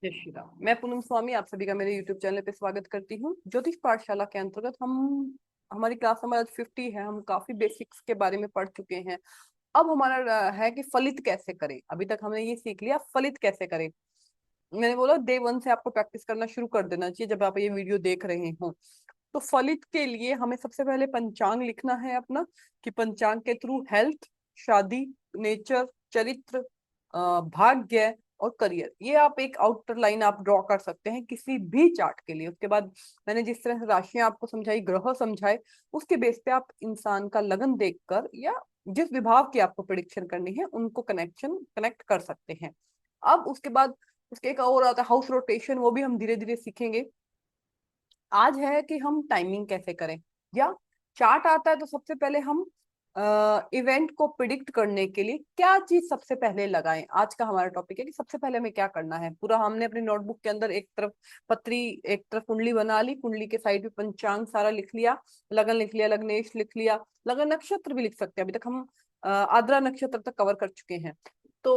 जय श्री राम। मैं पूनम स्वामी आप सभी का मेरे YouTube चैनल पे स्वागत करती हूँ। ज्योतिष पाठशाला के अंतर्गत हम हमारी क्लास नंबर आज 50 है। हम काफी बेसिक्स के बारे में पढ़ चुके हैं। अब हमारा है कि फलित कैसे करें। अभी तक हमने ये सीख लिया फलित कैसे करें। मैंने बोला डे 1 से आपको प्रैक्टिस करना शुरू कर देना चाहिए जब आप ये वीडियो देख रहे हो। तो फलित के लिए हमें सबसे पहले पंचांग लिखना है अपना, कि पंचांग के थ्रू हेल्थ, शादी, नेचर, चरित्र, भाग्य और करियर, ये आप एक आउटर लाइन आप ड्रॉ कर सकते हैं किसी भी चार्ट के लिए। उसके बाद मैंने जिस तरह से राशियां आपको समझाई, ग्रह समझाए, उसके बेस पे आप इंसान का लगन देखकर या जिस विभाव की आपको प्रिडिक्शन करनी है उनको कनेक्ट कर सकते हैं। अब उसके बाद उसके एक और आता है हाउस रोटेशन, वो भी हम धीरे धीरे सीखेंगे। आज है कि हम टाइमिंग कैसे करें, या चार्ट आता है तो सबसे पहले हम इवेंट को प्रिडिक्ट करने के लिए क्या चीज सबसे पहले लगाएं। आज का हमारा टॉपिक है कि सबसे पहले हमें क्या करना है। पूरा हमने अपनी नोटबुक के अंदर एक तरफ पत्री, एक तरफ कुंडली बना ली, कुंडली के साइड में पंचांग सारा लिख लिया, लगन लिख लिया, लग्नेश लिख लिया, लगन नक्षत्र भी लिख सकते हैं। अभी तक हम आद्रा नक्षत्र तक कवर कर चुके हैं। तो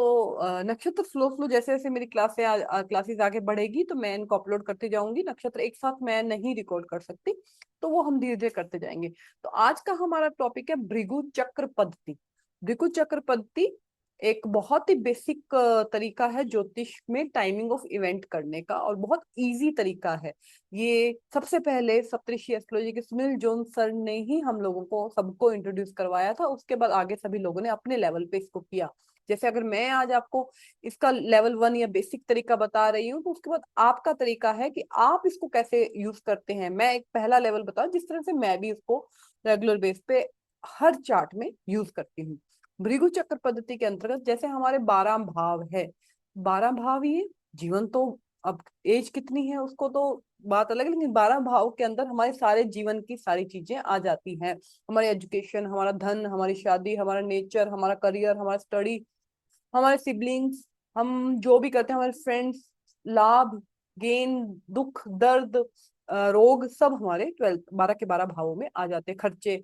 नक्षत्र फ्लो फ्लो जैसे जैसे मेरी क्लासेस आगे बढ़ेगी तो मैं इनको अपलोड करती जाऊंगी। नक्षत्र एक साथ मैं नहीं रिकॉर्ड कर सकती, तो वो हम धीरे धीरे करते जाएंगे। तो आज का हमारा टॉपिक है भृगु चक्र पद्धति। भृगु चक्र पद्धति एक बहुत ही बेसिक तरीका है ज्योतिष में टाइमिंग ऑफ इवेंट करने का, और बहुत इजी तरीका है। ये सबसे पहले सप्तऋषि एस्ट्रोलॉजी के सुनील जोन सर ने ही हम लोगों को सबको इंट्रोड्यूस करवाया था। उसके बाद आगे सभी लोगों ने अपने लेवल पे इसको किया। जैसे अगर मैं आज आपको इसका लेवल 1 या बेसिक तरीका बता रही हूँ, तो उसके बाद आपका तरीका है कि आप इसको कैसे यूज करते हैं। मैं एक पहला लेवल बताऊं जिस तरह से मैं भी इसको रेगुलर बेस पे हर चार्ट में यूज करती हूँ। भृगु चक्र पद्धति के अंतर्गत जैसे हमारे 12 भाव है, 12 भाव ये जीवन तो, अब एज कितनी है उसको तो बात अलग है, लेकिन 12 भाव के अंदर हमारे सारे जीवन की सारी चीजें आ जाती हैं। हमारी एजुकेशन, हमारा धन, हमारी शादी, हमारा नेचर, हमारा करियर, हमारा स्टडी, हमारे सिबलिंग्स, हम जो भी करते हैं, हमारे फ्रेंड्स, लाभ, गेन, दुख, दर्द, रोग, सब हमारे 12 के 12 भावों में आ जाते हैं। खर्चे।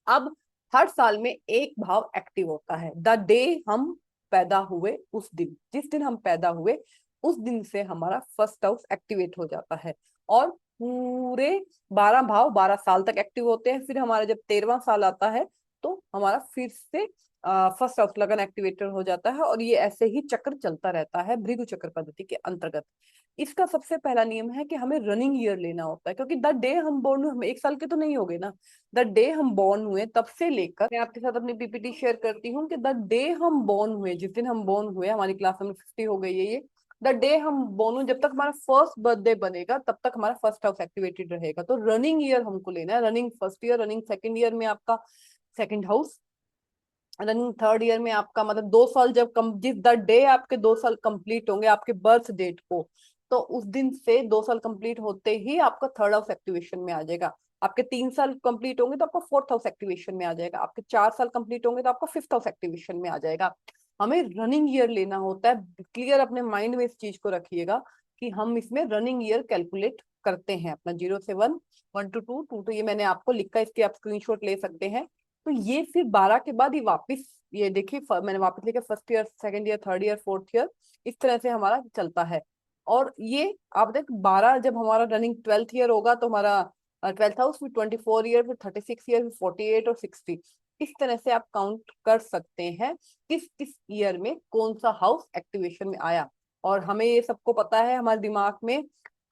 अब हर साल में एक भाव एक्टिव होता है द डे हम पैदा हुए उस दिन। जिस दिन हम पैदा हुए उस दिन से हमारा फर्स्ट हाउस एक्टिवेट हो जाता है, और पूरे 12 भाव 12 साल तक एक्टिव होते हैं। फिर हमारा जब 13वां साल आता है तो हमारा फिर से फर्स्ट हाउस लगन एक्टिवेटर हो जाता है, और ये ऐसे ही चक्र चलता रहता है भृगु चक्र पद्धति के अंतर्गत। इसका सबसे पहला नियम है कि हमें रनिंग ईयर लेना होता है, क्योंकि द डे हम बोर्न हुए, हम एक साल के तो नहीं हो गए ना। द डे हम बॉर्न हुए तब से लेकर, मैं आपके साथ अपनी पीपीटी शेयर करती हूँ कि द डे हम बॉर्न हुए, जिस दिन हम बॉर्न हुए, हमारी क्लास नंबर 50 हो गई है ये। द डे हम बॉर्न हुए, जब तक हमारा फर्स्ट बर्थडे बनेगा तब तक हमारा फर्स्ट हाउस एक्टिवेटेड रहेगा। तो रनिंग ईयर हमको लेना है। Running first year, running second year में आपका second house, running third year में आपका मतलब 2 साल जब जिस द डे आपके 2 साल कंप्लीट होंगे आपके बर्थ डेट को, तो उस दिन से 2 साल कंप्लीट होते ही आपका थर्ड हाउस एक्टिवेशन में आ जाएगा। आपके 3 साल कंप्लीट होंगे तो आपका फोर्थ हाउस एक्टिवेशन में आ जाएगा। आपके 4 साल कंप्लीट होंगे तो आपका फिफ्थ हाउस एक्टिवेशन में आ जाएगा। हमें रनिंग ईयर लेना होता है। क्लियर अपने माइंड में इस चीज को रखिएगा कि हम इसमें रनिंग ईयर कैलकुलेट करते हैं अपना 0 से 1, 1 to 2, 2 to, ये मैंने आपको लिखा है, इसके आप स्क्रीनशॉट ले सकते हैं। तो ये फिर 12 के बाद ही वापस, ये देखिए मैंने वापस लिखा first year, second year, third year, fourth year, इस तरह से हमारा चलता है। और ये आप देख 12 जब हमारा रनिंग 12th ईयर होगा तो हमारा 12th हाउस, फिर 24 ईयर, फिर 36 ईयर, फिर 48 और 60, इस तरह से आप काउंट कर सकते हैं किस किस ईयर में कौन सा हाउस एक्टिवेशन में आया। और हमें ये सबको पता है, हमारे दिमाग में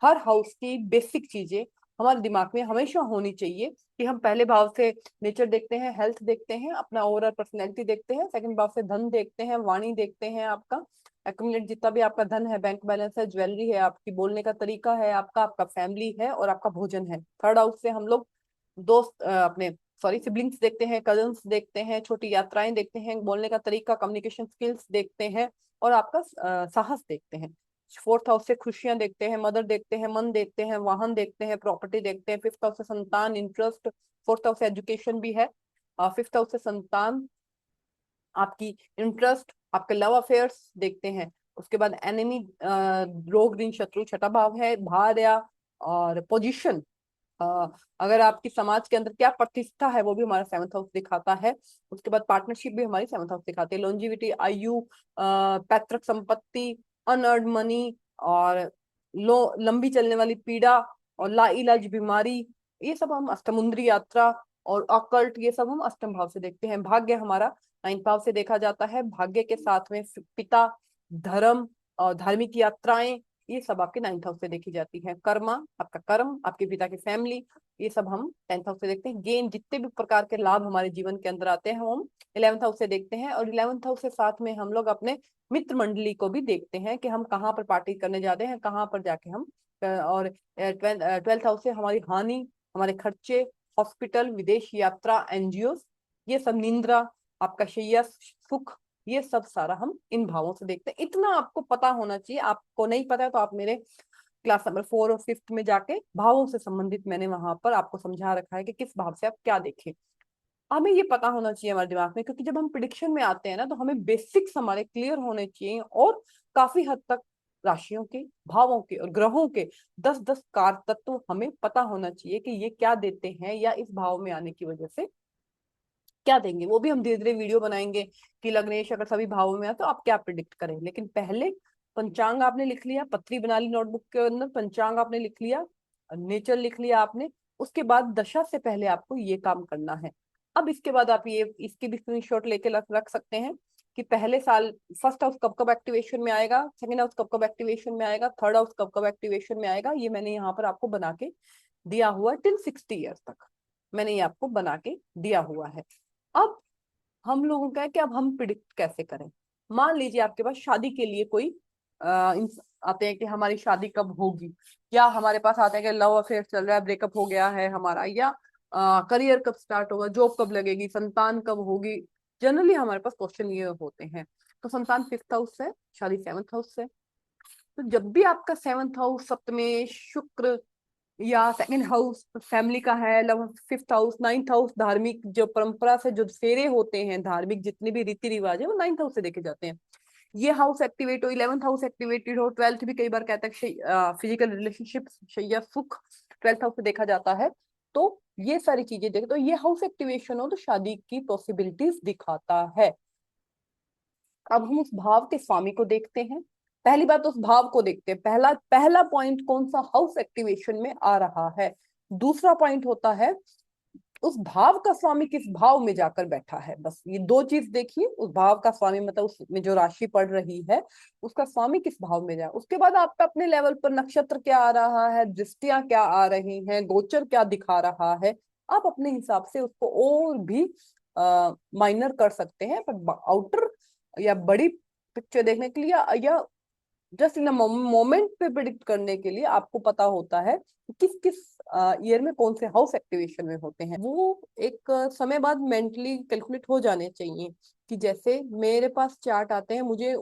हर हाउस की बेसिक चीजें हमारे दिमाग में हमेशा होनी चाहिए, कि हम पहले भाव से नेचर देखते हैं, हेल्थ देखते हैं, अपना ओवरऑल पर्सनैलिटी देखते हैं, सेकंड भाव से धन देखते हैं, वाणी देखते हैं, आपका एक्यूमुलेट जितना भी आपका धन है, बैंक बैलेंस है, ज्वेलरी है, आपकी बोलने का तरीका है, आपका आपका फैमिली है, और आपका भोजन है। थर्ड हाउस से हम लोग दोस्त अपने सॉरी सिबलिंग्स देखते हैं, कजन्स देखते हैं, छोटी यात्राएं देखते हैं, बोलने का तरीका, कम्युनिकेशन स्किल्स देखते हैं, और आपका साहस देखते हैं। फोर्थ हाउस से खुशियां देखते हैं, मदर देखते हैं, मन देखते हैं, वाहन देखते हैं, प्रॉपर्टी देखते हैं। फिफ्थ हाउस से संतान, इंटरेस्ट, फोर्थ हाउस से एजुकेशन भी है, फिफ्थ हाउस से संतान, आपकी इंटरेस्ट, आपके लव अफेयर्स देखते हैं। उसके बाद एनिमी, रोग, ऋण, शत्रु, छठा भाव है, भार्या और पोजीशन, अगर आपकी समाज के अंदर क्या प्रतिष्ठा है वो भी हमारा सेवंथ हाउस दिखाता है। उसके बाद पार्टनरशिप भी हमारी सेवंथ हाउस दिखाती है। लॉन्जिविटी, आयु, पैतृक संपत्ति, अनअर्न्ड मनी, और लंबी चलने वाली पीड़ा और लाइलाज बीमारी, ये सब हम समुद्री यात्रा और अकल्ट, ये सब हम अष्टम भाव से देखते हैं। भाग्य हमारा 9 भाव से देखा जाता है। भाग्य के साथ में पिता, धर्म और धार्मिक यात्राएं, ये सब आपके 9th हाउस से देखी जाती है। कर्मा, आपका कर्म, आपके पिता की फैमिली, ये सब हम 10th हाउस से देखते हैं। गेन, जितने भी प्रकार के लाभ हमारे जीवन के अंदर आते हैं हम 11th हाउस से देखते हैं। और 11th हाउस के साथ में हम लोग अपने मित्र मंडली को भी देखते हैं कि हम कहाँ पर पार्टी करने जाते हैं, कहाँ पर जाके हम और 12th हाउस से हमारी हानि, हमारे खर्चे, हॉस्पिटल, विदेश यात्रा, एनजीओ, ये सब, निंद्रा, आपका शैया सुख, ये सब सारा हम इन भावों से देखते हैं। इतना आपको पता होना चाहिए। आपको नहीं पता है तो आप मेरे क्लास नंबर 4 और 5 में जाके भावों से संबंधित मैंने वहां पर आपको समझा रखा है कि किस भाव से आप क्या देखें। हमें ये पता होना चाहिए हमारे दिमाग में, क्योंकि जब हम प्रिडिक्शन में आते हैं ना तो हमें बेसिक्स हमारे क्लियर होने चाहिए। और काफी हद तक राशियों के, भावों के और ग्रहों के 10-10 कार तत्व हमें पता होना चाहिए कि ये क्या देते हैं, या इस भाव में आने की वजह से क्या देंगे। वो भी हम धीरे धीरे वीडियो बनाएंगे कि लग्नेश अगर सभी भावों में है तो आप क्या प्रिडिक्ट करें। लेकिन पहले पंचांग आपने लिख लिया, पत्री बना ली नोटबुक के अंदर, पंचांग आपने लिख लिया, नेचर लिख लिया आपने। उसके बाद दशा से पहले आपको ये काम करना है। अब इसके बाद आप ये इसकी भी स्क्रीनशॉट लेके रख सकते हैं कि पहले साल फर्स्ट हाउस कब कब एक्टिवेशन में आएगा, सेकंड हाउस कब कब एक्टिवेशन में आएगा, थर्ड हाउस कब कब एक्टिवेशन में आएगा। ये मैंने यहाँ पर आपको बना के दिया हुआ टिल 60 ईयर्स तक मैंने ये आपको बना के दिया हुआ है। अब हम लोगों का है कि अब हम प्रिडिक्ट कैसे करें। मान लीजिए आपके पास शादी के लिए कोई आते हैं कि हमारी शादी कब होगी, या हमारे पास आते हैं कि लव अफेयर चल रहा है, ब्रेकअप हो गया है हमारा, या करियर कब स्टार्ट होगा, जॉब कब लगेगी, संतान कब होगी। जनरली हमारे पास क्वेश्चन ये होते हैं। तो संतान 5th हाउस से, शादी 7th हाउस से। तो जब भी आपका 7th हाउस सप्तमेश शुक्र, या सेकंड हाउस फैमिली का है, 5th हाउस, 9th हाउस धार्मिक जो परंपरा से जो फेरे होते हैं, धार्मिक जितने भी रीति रिवाज है वो 9th हाउस से देखे जाते हैं। ये हाउस एक्टिवेट हो, 11th हाउस एक्टिवेटेड हो, 12th भी कई बार कहता है फिजिकल रिलेशनशिप या सुख 12th हाउस से देखा जाता है। तो ये सारी चीजें देखे तो ये हाउस एक्टिवेशन हो तो शादी की पॉसिबिलिटीज दिखाता है। अब हम उस भाव के स्वामी को देखते हैं। पहली बात उस भाव को देखते हैं। पहला पहला पॉइंट कौन सा हाउस एक्टिवेशन में आ रहा है। दूसरा पॉइंट होता है उस भाव का स्वामी किस भाव में जाकर बैठा है। बस ये दो चीज देखिए, उस भाव का स्वामी मतलब उसमें जो राशि पड़ रही है उसका स्वामी किस भाव में जाए। उसके बाद आपका अपने लेवल पर नक्षत्र क्या आ रहा है, दृष्टियां क्या आ रही हैं, गोचर क्या दिखा रहा है, आप अपने हिसाब से उसको और भी माइनर कर सकते हैं। पर आउटर या बड़ी पिक्चर देखने के लिए या जस्ट इन मोमेंट पे प्रिडिक्ट करने के लिए आपको पता होता है कि किस किस ईयर में कौन से हाउस एक्टिवेशन में होते हैं। वो एक समय बाद मेंटली कैलकुलेट हो जाने चाहिए। कि जैसे मेरे पास चार्ट आते हैं, मुझे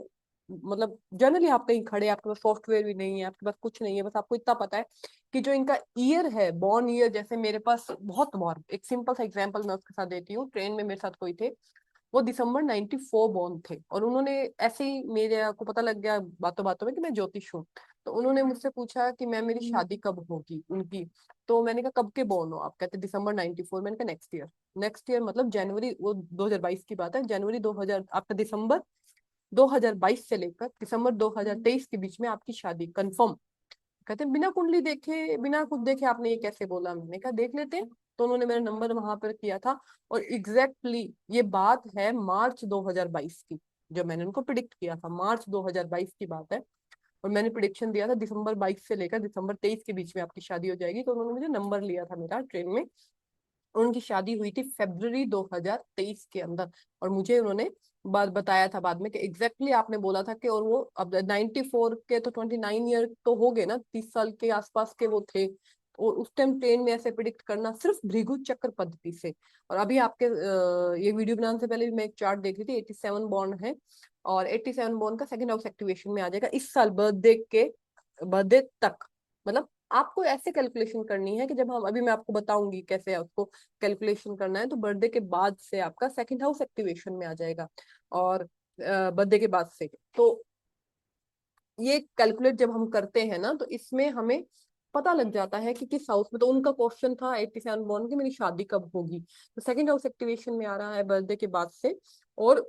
मतलब जनरली आप कहीं खड़े, आपके पास सॉफ्टवेयर भी नहीं है, आपके पास कुछ नहीं है, बस आपको इतना पता है कि जो इनका ईयर है, बॉर्न ईयर। जैसे मेरे पास बहुत बार एक सिंपल सा एग्जांपल मैं उसके साथ देती हूँ। ट्रेन में मेरे साथ कोई थे, वो दिसंबर 94 बॉर्न थे, और उन्होंने ऐसे ही, मेरे को पता लग गया बातों बातों में कि मैं ज्योतिष हूँ। तो उन्होंने मुझसे पूछा कि मैम मेरी शादी कब होगी उनकी। तो मैंने कहा कब के बॉर्न हो आप। कहते दिसंबर 94। मैंने कहा नेक्स्ट ईयर। नेक्स्ट ईयर मतलब जनवरी, वो 2022 की बात है, जनवरी 2000 आपका दिसंबर 2022 से लेकर दिसंबर 2023 के बीच में आपकी शादी कंफर्म। कहते बिना कुंडली देखे, बिना कुछ देखे आपने ये कैसे बोला। मैंने कहा देख लेते हैं। तो उन्होंने मेरा नंबर वहां पर किया था, और एग्जैक्टली ये बात है मार्च 2022 की। जब मैंने उनको प्रिडिक्ट किया था मार्च 2022 की बात है, और मैंने प्रिडिक्शन दिया था दिसंबर 22 से लेकर दिसंबर 23 के बीच में आपकी शादी हो जाएगी। तो उन्होंने मुझे नंबर लिया था मेरा ट्रेन में। उनकी शादी हुई थी फरवरी 2023 के अंदर। और मुझे उन्होंने बात बताया था बाद में कि एग्जैक्टली आपने बोला था कि, और वो अब 94 के तो 29 ईयर तो हो गए ना, 30 साल के आसपास के वो थे। और उस टाइम ट्रेन में ऐसे प्रिडिक्ट करना सिर्फ भृगु चक्र पद्धति से। और अभी आपके ये वीडियो बनाने से पहले भी मैं एक चार्ट देख रही थी, 87 बॉर्न है, और 87 बॉर्न का सेकंड हाउस एक्टिवेशन में आ जाएगा इस साल बर्थडे तक। मतलब आपको ऐसे कैलकुलेशन करनी है कि जब हम, अभी मैं आपको बताऊंगी कैसे उसको कैलकुलेशन करना है। तो बर्थडे के बाद से आपका सेकंड हाउस एक्टिवेशन में आ जाएगा, और बर्थडे के बाद से। तो ये कैलकुलेट जब हम करते हैं ना, तो इसमें हमें पता लग जाता है कि किस हाउस में। तो उनका क्वेश्चन था 87 बॉर्न की मेरी शादी कब होगी, तो सेकंड हाउस एक्टिवेशन में आ रहा है बर्थडे के बाद से। और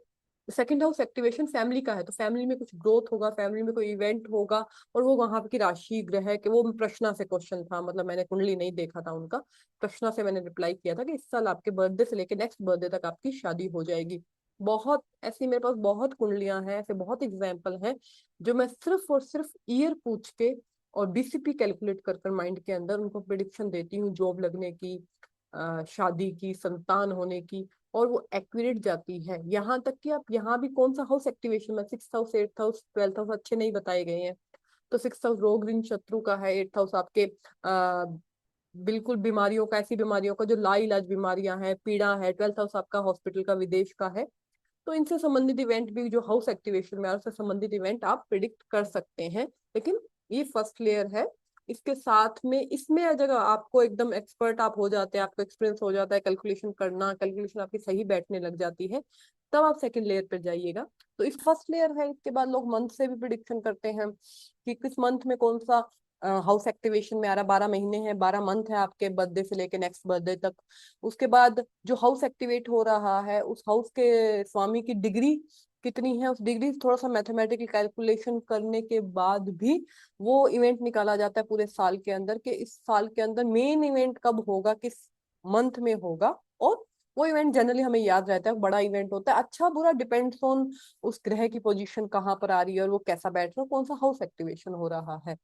सेकंड हाउस एक्टिवेशन फैमिली का है, तो फैमिली में कुछ ग्रोथ होगा, फैमिली में कोई इवेंट होगा, और वो वहां की राशि ग्रह के, वो प्रश्न से क्वेश्चन था, मतलब मैंने कुंडली नहीं देखा था उनका, प्रश्न से मैंने रिप्लाई किया था कि इस साल आपके बर्थडे से लेके नेक्स्ट बर्थडे तक आपकी शादी हो जाएगी। बहुत ऐसी मेरे पास बहुत कुंडलियां हैं, ऐसे बहुत एग्जाम्पल हैं जो मैं सिर्फ और सिर्फ ईयर पूछ के और बीसीपी कैलकुलेट कर कर माइंड के अंदर उनको प्रिडिक्शन देती हूँ, जॉब लगने की, शादी की, संतान होने की, और वो एक्यूरेट जाती है। यहाँ तक कि आप यहाँ भी कौन सा हाउस एक्टिवेशन में, 6th house, 8th house, 12th house अच्छे नहीं बताए गए हैं। तो 6th हाउस रोग ऋण शत्रु का है, 8th हाउस आपके आ, बिल्कुल बीमारियों का, ऐसी बीमारियों का जो लाइलाज बीमारियां हैं, पीड़ा है। 12th हाउस आपका हॉस्पिटल का, विदेश का है। तो इनसे संबंधित इवेंट भी जो हाउस एक्टिवेशन में, उससे संबंधित इवेंट आप प्रिडिक्ट कर सकते हैं। लेकिन ये फर्स्ट लेयर है। इसके साथ में इसमें अगर आपको एकदम एक्सपर्ट आप हो जाते हैं, आपको एक्सपीरियंस हो जाता है कैलकुलेशन करना, कैलकुलेशन आपकी सही बैठने लग जाती है, तब आप सेकंड लेयर पर जाइएगा। तो इस फर्स्ट लेयर है। इसके बाद लोग मंथ से भी प्रिडिक्शन करते हैं कि किस मंथ में कौन सा हाउस एक्टिवेशन में आ रहा। 12 महीने हैं, 12 मंथ है आपके बर्थडे से लेके नेक्स्ट बर्थडे तक। उसके बाद जो हाउस एक्टिवेट हो रहा है, उस हाउस के स्वामी की डिग्री कितनी है, उस डिग्री थोड़ा सा मैथमेटिकल कैलकुलेशन करने के बाद भी वो इवेंट निकाला जाता है पूरे साल के अंदर, कि इस साल के अंदर मेन इवेंट कब होगा, किस मंथ में होगा। और वो इवेंट जनरली हमें याद रहता है, बड़ा इवेंट होता है। अच्छा बुरा डिपेंड्स ऑन उस ग्रह की पोजीशन कहाँ पर आ रही है, और वो कैसा बैठ रहा है, कौन सा हाउस एक्टिवेशन हो रहा है।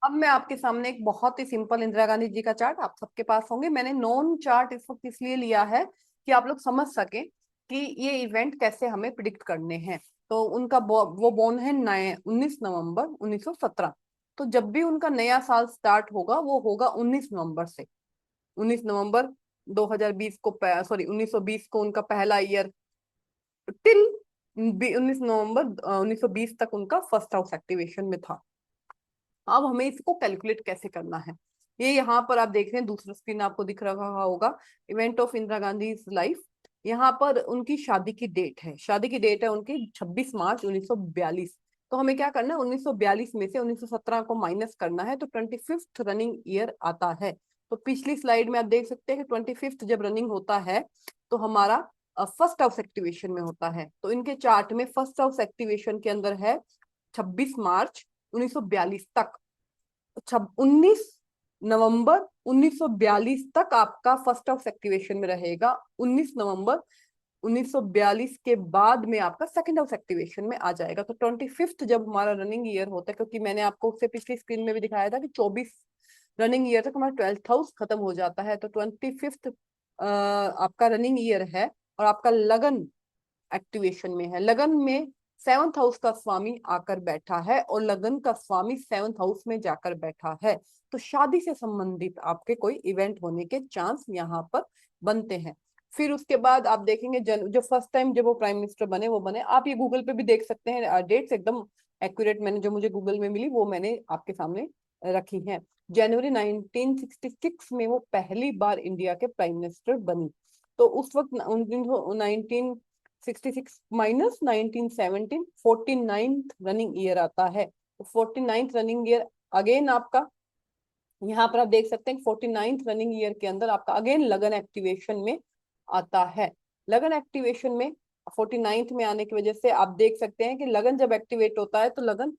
अब मैं आपके सामने एक बहुत ही सिंपल इंदिरा गांधी जी का चार्ट, आप सबके पास होंगे। मैंने नॉन चार्ट इस वक्त इसलिए लिया है कि आप लोग समझ सके कि ये इवेंट कैसे हमें प्रिडिक्ट करने हैं। तो उनका वो बोर्न है 19 नवंबर 1917। तो जब भी उनका नया साल स्टार्ट होगा वो होगा 19 नवंबर से। 19 नवंबर 2020 को, सॉरी 1920 को उनका पहला ईयर, टिल 19 नवंबर 1920 तक उनका फर्स्ट हाउस एक्टिवेशन में था। अब हमें इसको कैलकुलेट कैसे करना है, ये यहाँ पर आप देख रहे हैं, दूसरा स्क्रीन आपको दिख रहा होगा, event of Indira Gandhi life. यहाँ पर उनकी शादी की डेट है, शादी की डेट है उनकी 26 मार्च 1942। तो हमें क्या करना है, 1942 में से 1917 को माइनस करना है, तो 25th रनिंग ईयर आता है। तो पिछली स्लाइड में आप देख सकते हैं कि 25th जब रनिंग होता है तो हमारा फर्स्ट हाउस एक्टिवेशन में होता है। तो इनके चार्ट में फर्स्ट हाउस एक्टिवेशन के अंदर है 26 मार्च 1942 तक। 19 नवंबर 1942 तक आपका फर्स्ट हाउस एक्टिवेशन में रहेगा। 19 नवंबर 1942 के बाद में आपका सेकंड हाउस एक्टिवेशन में आ जाएगा। तो 25th जब हमारा रनिंग ईयर होता है, क्योंकि मैंने आपको उससे पिछली स्क्रीन में भी दिखाया था कि 24 रनिंग ईयर तक हमारा 12th हाउस खत्म हो जाता है। तो 25th आपका रनिंग ईयर है, और आपका लगन एक्टिवेशन में है। लगन में 7th हाउस का स्वामी आकर बैठा है, और लगन का स्वामी 7th हाउस में जाकर बैठा है। तो शादी से संबंधित आपके कोई इवेंट होने के चांस यहाँ पर बनते हैं। फिर उसके बाद आप देखेंगे जो फर्स्ट टाइम जब वो प्राइम मिनिस्टर बने, वो बने, आप ये गूगल पे भी देख सकते हैं, डेट्स एकदम एक्यूरेट मैंने जो मुझे गूगल में मिली वो मैंने आपके सामने रखी हैं। जनवरी 1966 में वो पहली बार इंडिया के प्राइम मिनिस्टर बनी। तो उस वक्त 1966 माइनस 1917, 49th रनिंग ईयर आता है। तो 49th रनिंग ईयर अगेन आपका, यहाँ पर आप देख सकते हैं 49th रनिंग ईयर के अंदर आपका अगेन लगन एक्टिवेशन में आता है। लगन एक्टिवेशन में 49th में आने की वजह से आप देख सकते हैं कि लगन जब एक्टिवेट होता है तो लगन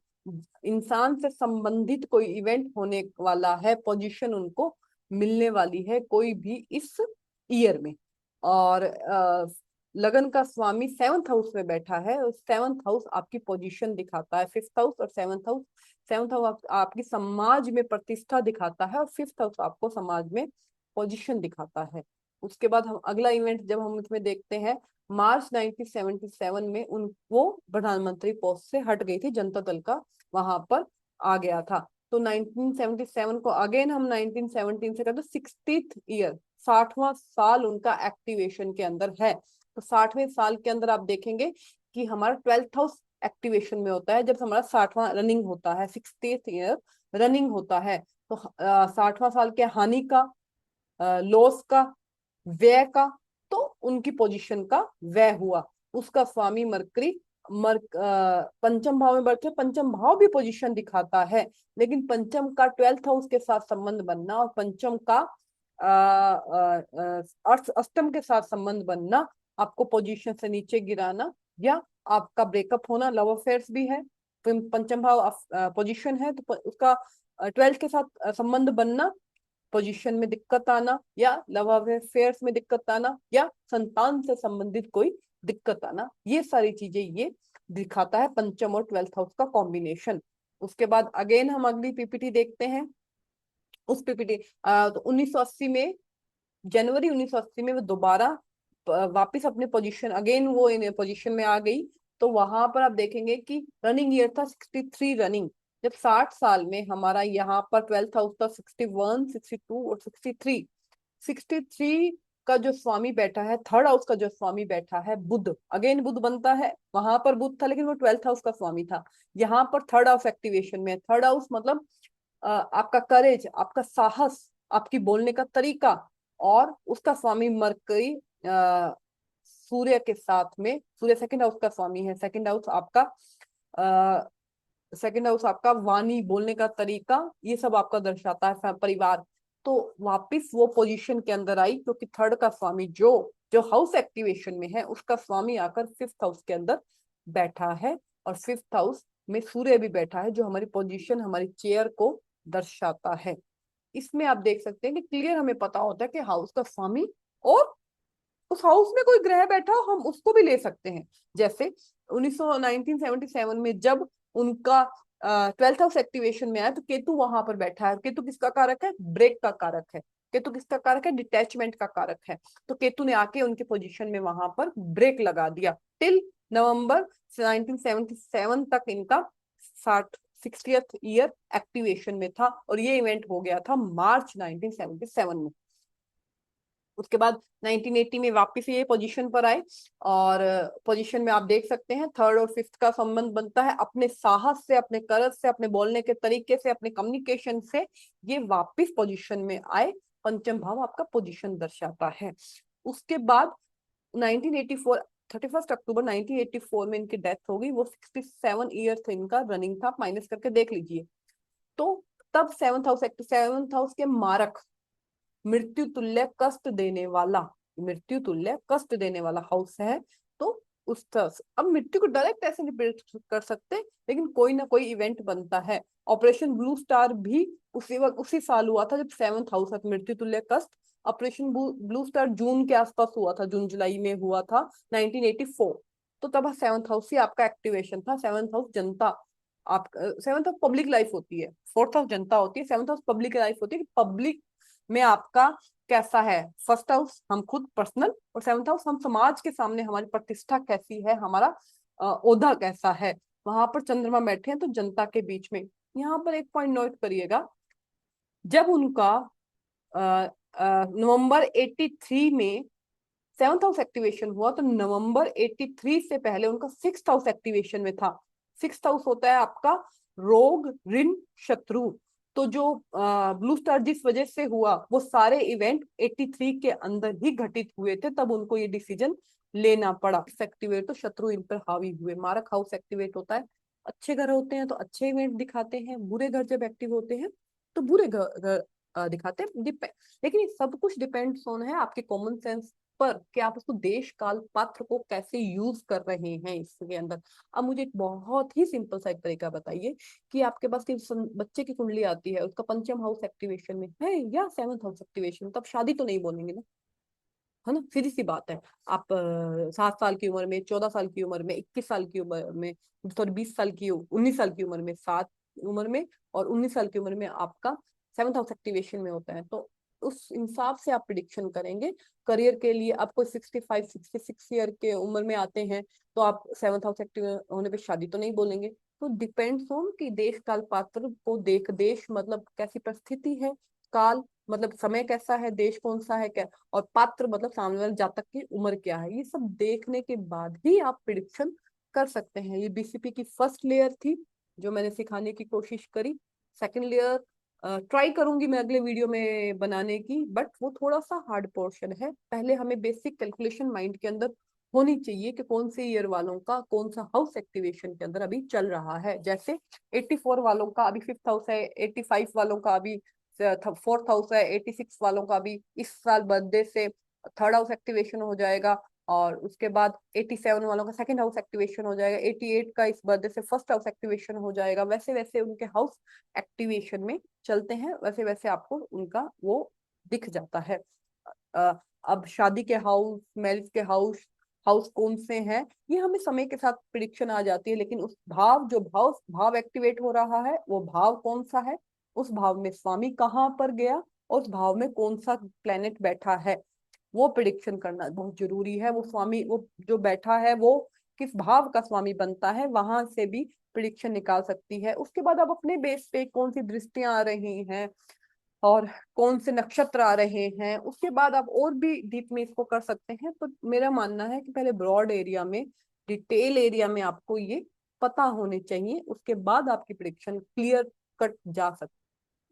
इंसान से संबंधित कोई इवेंट होने वाला है, पोजीशन उनको मिलने वाली है कोई भी इस ईयर में। और लगन का स्वामी 7th हाउस में बैठा है, और 7th हाउस आपकी पोजीशन दिखाता है। 5th हाउस और 7th हाउस, 7th हाउस आपकी समाज में प्रतिष्ठा दिखाता है, और 5th हाउस आपको समाज में पोजीशन दिखाता है। उसके बाद हम अगला इवेंट जब हम इसमें देखते हैं, मार्च 1977 में वो प्रधानमंत्री पोस्ट से हट गई थी, जनता दल का वहां पर आ गया था। तो 1977 को अगेन हम 1917 से करते 60th ईयर, 60वां साल उनका एक्टिवेशन के अंदर है। तो 60वें साल के अंदर आप देखेंगे कि हमारा 12th हाउस एक्टिवेशन में होता है जब हमारा 60वां रनिंग होता है, 60th ईयर रनिंग होता है। तो 60वां साल के हानि का, लॉस का, व्यय का, तो उनकी पोजीशन का व्यय हुआ। उसका स्वामी मरकरी पंचम भाव में बैठे, पंचम भाव भी पोजीशन दिखाता है, लेकिन पंचम का 12th हाउस के साथ संबंध बनना और पंचम का अर्थ अष्टम के साथ संबंध बनना आपको पोजीशन से नीचे गिराना, या आपका ब्रेकअप होना, लव अफेयर्स भी है। पंचम भाव पोजीशन है तो उसका 12th के साथ संबंध बनना, पोजीशन में दिक्कत आना, या लव अफेयर्स में दिक्कत आना, या संतान से संबंधित कोई दिक्कत आना, ये सारी चीजें ये दिखाता है पंचम और 12th हाउस का कॉम्बिनेशन। उसके बाद अगेन हम अगली पीपीटी देखते हैं। उस पीपीटी तो 1980 में, जनवरी 1980 में वो दोबारा वापिस अपने पोजीशन, अगेन वो इन पोजीशन में आ गई। तो वहां पर आप देखेंगे कि रनिंग ईयर था 63 रनिंग। जब 60 साल में हमारा यहाँ पर 12th हाउस था 61, 62 और 63। 63 का जो स्वामी बैठा है, थर्ड हाउस का जो स्वामी बैठा है बुध, अगेन बुध बनता है। वहां पर बुध था लेकिन वो 12th हाउस का स्वामी था। यहाँ पर थर्ड हाउस एक्टिवेशन में, थर्ड हाउस मतलब आपका करेज, आपका साहस, आपकी बोलने का तरीका। और उसका स्वामी मरकरी सूर्य के साथ में, सूर्य सेकंड हाउस का स्वामी है। सेकंड हाउस आपका सेकंड हाउस आपका वाणी, बोलने का तरीका, ये सब आपका दर्शाता है परिवार। तो वापिस वो पोजीशन के अंदर आई, क्योंकि थर्ड का स्वामी जो जो हाउस एक्टिवेशन में है, उसका स्वामी आकर 5th हाउस के अंदर बैठा है। और 5th हाउस में सूर्य भी बैठा है, जो हमारी पोजीशन, हमारी चेयर को दर्शाता है। इसमें आप देख सकते हैं कि क्लियर हमें पता होता है कि हाउस का स्वामी, और उस हाउस में कोई ग्रह बैठा हो हम उसको भी ले सकते हैं। जैसे 1977 में जब उनका 12th हाउस एक्टिवेशन में आया, तो केतु वहां पर बैठा है। केतु किसका कारक है? ब्रेक का कारक है। केतु किसका कारक है? डिटैचमेंट का कारक है। तो केतु ने आके उनके पोजीशन में वहां पर ब्रेक लगा दिया। टिल नवंबर 1977 तक इनका 60th ईयर एक्टिवेशन में था, और ये इवेंट हो गया था मार्च 1977 में। उसके बाद 1980 में वापस ये पोजीशन पर आए, और पोजीशन में आप देख सकते हैं थर्ड और 5th का संबंध बनता है। अपने साहस से, अपने करज से, अपने बोलने के तरीके से, अपने कम्युनिकेशन से ये वापस पोजीशन में आए। पंचम भाव आपका पोजीशन दर्शाता है। उसके बाद 1984, 31 अक्टूबर 1984 में इनकी डेथ हो गई। वो 67 ईयर्स इनका रनिंग था, माइनस करके देख लीजिए। तो तब 7th हाउस के मारक, मृत्यु तुल्य कष्ट देने वाला, मृत्यु तुल्य कष्ट देने वाला हाउस है। तो उस तरह से अब मृत्यु को डायरेक्ट ऐसे नहीं प्रेडिक्ट कर सकते, लेकिन कोई ना कोई इवेंट बनता है। ऑपरेशन ब्लू स्टार भी उसी वक्त, उसी साल हुआ था जब 7th हाउस है, मृत्यु तुल्य कष्ट। ऑपरेशन ब्लू स्टार जून के आसपास हुआ था, जून जुलाई में हुआ था 1984। तो तब 7th हाउस ही आपका एक्टिवेशन था। 7th हाउस जनता, आप 7th हाउस पब्लिक लाइफ होती है, 4th हाउस जनता होती है, 7th हाउस पब्लिक लाइफ होती है। पब्लिक में आपका कैसा है? 1st हाउस हम खुद पर्सनल, और 7th हाउस हम समाज के सामने, हमारी प्रतिष्ठा कैसी है, हमारा ओहदा कैसा है। वहां पर चंद्रमा बैठे हैं तो जनता के बीच में। यहाँ पर एक पॉइंट नोट करिएगा, जब उनका नवंबर 83 में 7th हाउस एक्टिवेशन हुआ, तो नवंबर 83 से पहले उनका 6th हाउस एक्टिवेशन में था। 6th हाउस होता है आपका रोग, ऋण, शत्रु। तो जो ब्लू स्टार जिस वजह से हुआ, वो सारे इवेंट 83 के अंदर ही घटित हुए थे, तब उनको ये डिसीजन लेना पड़ा। एक्टिवेट तो शत्रु इन पर हावी हुए। मारक हाउस एक्टिवेट होता है, अच्छे घर होते हैं तो अच्छे इवेंट दिखाते हैं, बुरे घर जब एक्टिव होते हैं तो बुरे घर दिखाते हैं। लेकिन ये सब कुछ डिपेंड्स ऑन है आपके कॉमन सेंस पर, कि आप उसको देश काल पात्र को कैसे यूज कर रहे हैं इसके अंदर। अब मुझे एक बहुत ही सिंपल सा एक तरीका बताइए कि आपके पास बच्चे की कुंडली आती है, उसका पंचम हाउस एक्टिवेशन में है या 7th हाउस एक्टिवेशन, तब शादी तो नहीं बोलेंगे ना, है ना? सीधी सी बात है। आप 7 साल की उम्र में, 14 साल की उम्र में, 21 साल की उम्र में, सॉरी 20 साल की, 19 साल की उम्र में, 7 उम्र में और 19 साल की उम्र में आपका 7th हाउस एक्टिवेशन में होता है। तो उस हिसाब से आप प्रिडिक्शन करेंगे करियर के लिए। आपको 65-66 ईयर के उम्र में आते हैं, तो आप 7th हाउस एक्टिव होने पे शादी तो नहीं बोलेंगे। तो डिपेंड्स ऑन कि देश काल पात्र को देख, देश मतलब कैसी परिस्थिति है, काल मतलब समय कैसा है, देश कौन सा है, क्या, और पात्र मतलब सामने वाले जातक की उम्र क्या है, ये सब देखने के बाद ही आप प्रिडिक्शन कर सकते हैं। ये बीसीपी की फर्स्ट लेयर थी जो मैंने सिखाने की कोशिश करी। सेकंड लेयर ट्राई करूंगी मैं अगले वीडियो में बनाने की, बट वो थोड़ा सा हार्ड पोर्शन है। पहले हमें बेसिक कैलकुलेशन माइंड के अंदर होनी चाहिए कि कौन से ईयर वालों का कौन सा हाउस एक्टिवेशन के अंदर अभी चल रहा है। जैसे 84 वालों का अभी 5th हाउस है, 85 वालों का अभी 4th हाउस है, 86 वालों का भी इस साल बर्थडे से 3rd हाउस एक्टिवेशन हो जाएगा, और उसके बाद 87 वालों का सेकंड हाउस एक्टिवेशन हो जाएगा, 88 का इस बर्थडे से फर्स्ट हाउस एक्टिवेशन हो जाएगा। वैसे वैसे उनके हाउस एक्टिवेशन में चलते हैं, वैसे वैसे आपको उनका वो दिख जाता है। अ, अब शादी के हाउस, मैरिज के हाउस, हाउस कौन से हैं, ये हमें समय के साथ प्रिडिक्शन आ जाती है, लेकिन उस भाव, जो भाव भाव एक्टिवेट हो रहा है वो भाव कौन सा है, उस भाव में स्वामी कहाँ पर गया, और उस भाव में कौन सा प्लेनेट बैठा है, वो प्रिडिक्शन करना बहुत जरूरी है। वो स्वामी, वो जो बैठा है वो किस भाव का स्वामी बनता है, वहां से भी प्रिडिक्शन निकाल सकती है। उसके बाद अब अपने बेस पे कौन सी दृष्टियां आ रही हैं और कौन से नक्षत्र आ रहे हैं, उसके बाद आप और भी डीप में इसको कर सकते हैं। तो मेरा मानना है कि पहले ब्रॉड एरिया में, डिटेल एरिया में आपको ये पता होने चाहिए, उसके बाद आपकी प्रिडिक्शन क्लियर कट जा सकती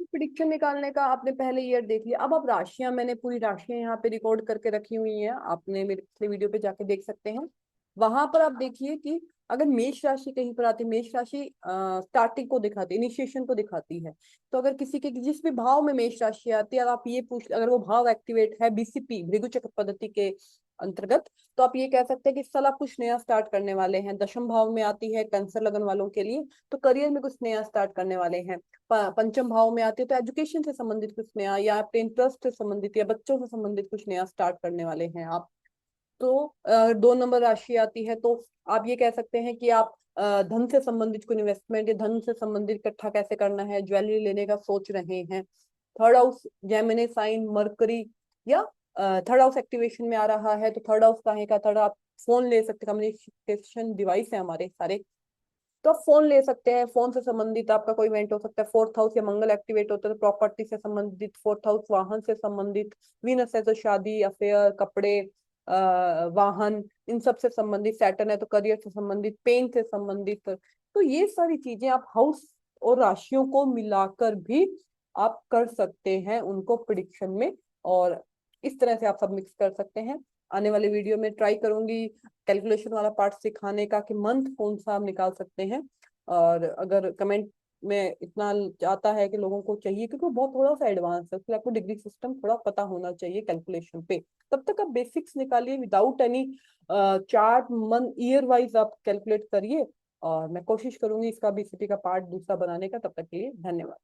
है। प्रिडिक्शन निकालने का आपने पहले ईयर देख लिया, अब आप राशियां, मैंने पूरी राशियां यहाँ पे रिकॉर्ड करके रखी हुई हैं, आपने मेरे पिछले वीडियो पे जाके देख सकते हैं। वहां पर आप देखिए कि अगर मेष राशि कहीं पर आती है, मेष राशि स्टार्टिंग को दिखाती है, इनिशिएशन को दिखाती है। तो अगर किसी के जिस भी भाव में मेष राशि आती है, अगर आप ये पूछ, अगर वो भाव एक्टिवेट है बीसीपी भृगु चक्र पद्धति के अंतर्गत, तो आप ये कह सकते हैं कि इस साल आप कुछ नया स्टार्ट करने वाले हैं। दशम भाव में आती है कैंसर लगन वालों के लिए, तो करियर में कुछ नया स्टार्ट करने वाले हैं। पंचम भाव में आती है तो एजुकेशन से संबंधित कुछ नया, या आपके इंटरेस्ट से संबंधित या बच्चों से संबंधित कुछ नया स्टार्ट करने वाले हैं आप। तो 2 नंबर राशि आती है, तो आप ये कह सकते हैं कि आप धन से संबंधित कोई इन्वेस्टमेंट या धन से संबंधित इकट्ठा कैसे करना है, ज्वेलरी लेने का सोच रहे हैं। Third house Gemini sign Mercury, या थर्ड हाउस एक्टिवेशन में आ रहा है, तो थर्ड हाउस काहे का, थर्ड आप फोन ले सकते हैं, कम्युनिकेशन डिवाइस है हमारे सारे, तो आप फोन ले सकते हैं। फोन से संबंधित आपका कोई इवेंट हो सकता है। फोर्थ हाउस या मंगल एक्टिवेट होता है तो प्रॉपर्टी से संबंधित, फोर्थ हाउस वाहन से संबंधित, वीनस है तो शादी, अफेयर, कपड़े, वाहन, इन सब से संबंधित। सैटर्न है तो करियर से संबंधित, पेन से संबंधित। तो ये सारी चीजें आप हाउस और राशियों को मिलाकर भी आप कर सकते हैं उनको प्रिडिक्शन में, और इस तरह से आप सब मिक्स कर सकते हैं। आने वाले वीडियो में ट्राई करूंगी कैलकुलेशन वाला पार्ट सिखाने का, कि मंथ कौन सा आप निकाल सकते हैं। और अगर कमेंट में इतना आता है कि लोगों को चाहिए, क्योंकि वो बहुत थोड़ा सा एडवांस है, इसलिए आपको डिग्री सिस्टम थोड़ा पता होना चाहिए कैलकुलेशन पे। तब तक आप बेसिक्स निकालिए without any chart, month year wise आप कैलकुलेट करिए। और मैं कोशिश करूंगी इसका बीसीपी का पार्ट दूसरा बनाने का। तब तक के लिए धन्यवाद।